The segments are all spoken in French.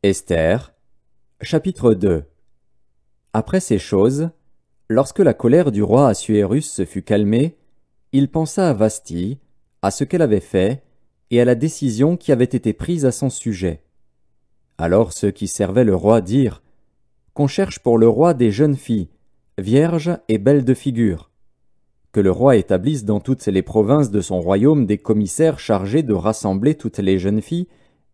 Esther, chapitre 2. Après ces choses, lorsque la colère du roi Assuérus se fut calmée, il pensa à Vasthi, à ce qu'elle avait fait, et à la décision qui avait été prise à son sujet. Alors ceux qui servaient le roi dirent qu'on cherche pour le roi des jeunes filles, vierges et belles de figure, que le roi établisse dans toutes les provinces de son royaume des commissaires chargés de rassembler toutes les jeunes filles,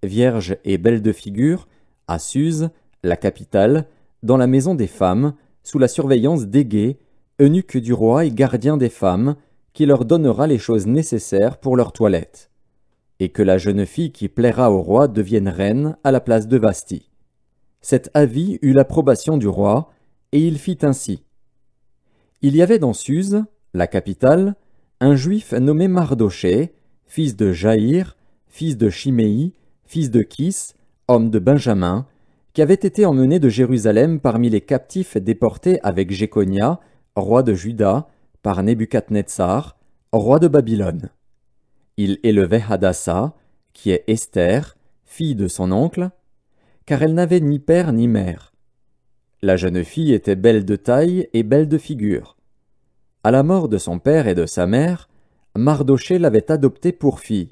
vierges et belles de figure, à Suse, la capitale, dans la maison des femmes, sous la surveillance d'Égée, eunuque du roi et gardien des femmes, qui leur donnera les choses nécessaires pour leur toilette, et que la jeune fille qui plaira au roi devienne reine à la place de Vasthi. Cet avis eut l'approbation du roi, et il fit ainsi. Il y avait dans Suse, la capitale, un juif nommé Mardochée, fils de Jaïr, fils de Chiméi, fils de Kis, homme de Benjamin, qui avait été emmené de Jérusalem parmi les captifs déportés avec Jéconia, roi de Juda, par Nebuchadnezzar, roi de Babylone. Il élevait Hadassa, qui est Esther, fille de son oncle, car elle n'avait ni père ni mère. La jeune fille était belle de taille et belle de figure. À la mort de son père et de sa mère, Mardochée l'avait adoptée pour fille.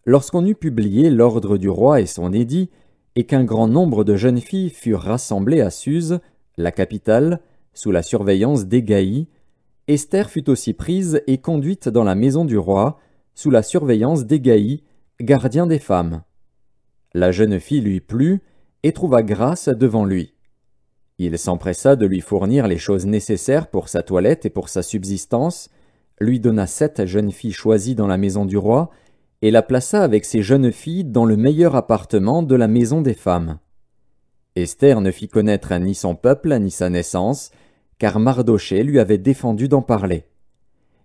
Lorsqu'on eut publié l'ordre du roi et son édit, et qu'un grand nombre de jeunes filles furent rassemblées à Suse, la capitale, sous la surveillance d'Égaï, Esther fut aussi prise et conduite dans la maison du roi, sous la surveillance d'Égaï, gardien des femmes. La jeune fille lui plut et trouva grâce devant lui. Il s'empressa de lui fournir les choses nécessaires pour sa toilette et pour sa subsistance, lui donna 7 jeunes filles choisies dans la maison du roi, et la plaça avec ses jeunes filles dans le meilleur appartement de la maison des femmes. Esther ne fit connaître ni son peuple ni sa naissance, car Mardochée lui avait défendu d'en parler.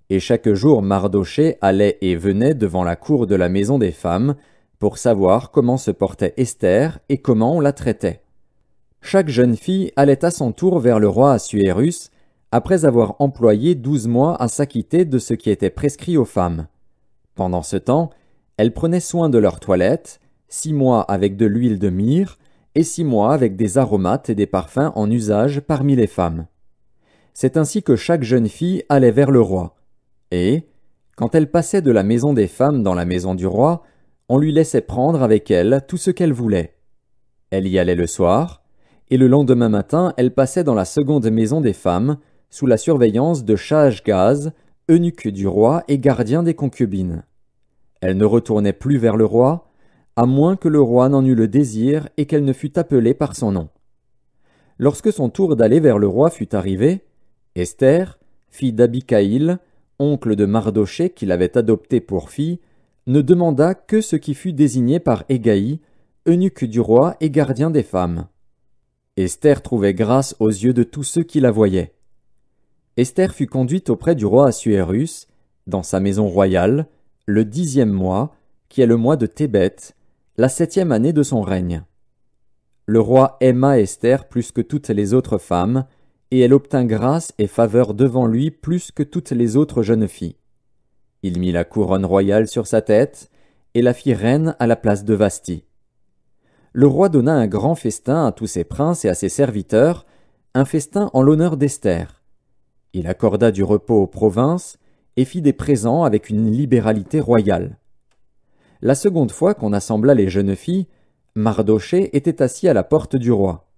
Et chaque jour Mardochée allait et venait devant la cour de la maison des femmes, pour savoir comment se portait Esther et comment on la traitait. Chaque jeune fille allait à son tour vers le roi Assuérus, après avoir employé 12 mois à s'acquitter de ce qui était prescrit aux femmes. Pendant ce temps, elles prenaient soin de leur toilette, 6 mois avec de l'huile de myrrhe, et 6 mois avec des aromates et des parfums en usage parmi les femmes. C'est ainsi que chaque jeune fille allait vers le roi. Et, quand elle passait de la maison des femmes dans la maison du roi, on lui laissait prendre avec elle tout ce qu'elle voulait. Elle y allait le soir, et le lendemain matin elle passait dans la seconde maison des femmes, sous la surveillance de Shaashgaz, eunuque du roi et gardien des concubines. Elle ne retournait plus vers le roi, à moins que le roi n'en eût le désir et qu'elle ne fût appelée par son nom. Lorsque son tour d'aller vers le roi fut arrivé, Esther, fille d'Abikaïl, oncle de Mardochée qui l'avait adoptée pour fille, ne demanda que ce qui fut désigné par Égaï, eunuque du roi et gardien des femmes. Esther trouvait grâce aux yeux de tous ceux qui la voyaient. Esther fut conduite auprès du roi Assuérus, dans sa maison royale, le 10e mois, qui est le mois de Tébet, la 7e année de son règne. Le roi aima Esther plus que toutes les autres femmes, et elle obtint grâce et faveur devant lui plus que toutes les autres jeunes filles. Il mit la couronne royale sur sa tête, et la fit reine à la place de Vasthi. Le roi donna un grand festin à tous ses princes et à ses serviteurs, un festin en l'honneur d'Esther. Il accorda du repos aux provinces, et fit des présents avec une libéralité royale. La seconde fois qu'on assembla les jeunes filles, Mardochée était assis à la porte du roi.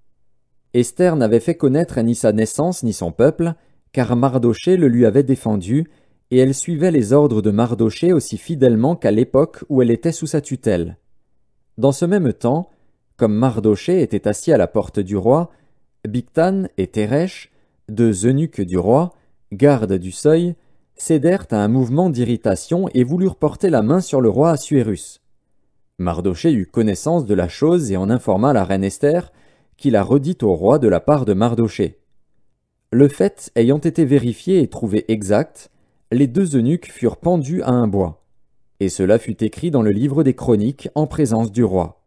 Esther n'avait fait connaître ni sa naissance ni son peuple, car Mardochée le lui avait défendu, et elle suivait les ordres de Mardochée aussi fidèlement qu'à l'époque où elle était sous sa tutelle. Dans ce même temps, comme Mardochée était assis à la porte du roi, Bigtan et Téresh, 2 eunuques du roi, gardes du seuil, cédèrent à un mouvement d'irritation et voulurent porter la main sur le roi Assuérus. Mardochée eut connaissance de la chose et en informa la reine Esther, qui la redit au roi de la part de Mardochée. Le fait ayant été vérifié et trouvé exact, les 2 eunuques furent pendus à un bois. Et cela fut écrit dans le livre des Chroniques en présence du roi.